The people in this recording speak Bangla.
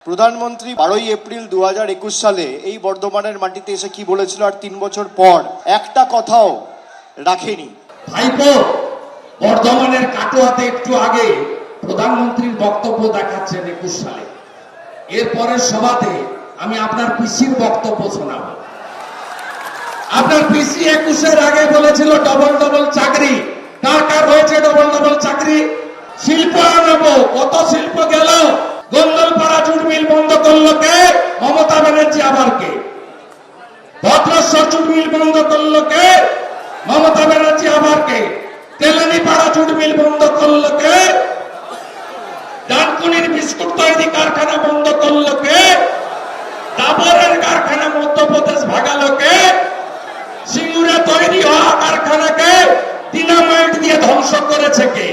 প্রধানমন্ত্রী 12ই এপ্রিল 2021 সালে এই বর্ধমানের মাটিতে এসে কি বলেছিল আর 3 বছর পর একটা কথাও রাখেনি। ভাইপো বর্ধমানের কাটোয়াতে একটু আগে প্রধানমন্ত্রীর বক্তব্য দেখাচ্ছেন 21 সালে। এরপরের সভাতে আমি আপনার পিসির বক্তব্য শোনাবো। আপনার পিসি 21-এর আগে বলেছিল ডবল ডবল চাকরি। কার কার হয়েছে ডবল ডবল চাকরি? শিল্প আনবো, কত শিল্প গেল। গন্ডলপাড়া জুট মিল বন্ধ করলো কে? মমতা ব্যানার্জি। আবার কে? ভদ্রেশ্বর জুট মিল বন্ধ করলো কে? মমতা ব্যানার্জি। আবার কে? তেলানীপাড়া জুট মিল বন্ধ করলো কে? ডানকুনির বিস্কুট তৈরি কারখানা বন্ধ করলো কে? ডাবরের কারখানা মধ্যপ্রদেশ ভাগালো কে? সিঙ্গুরে তৈরি হওয়া কারখানাকে ডিনামাইট দিয়ে ধ্বংস করেছে কে?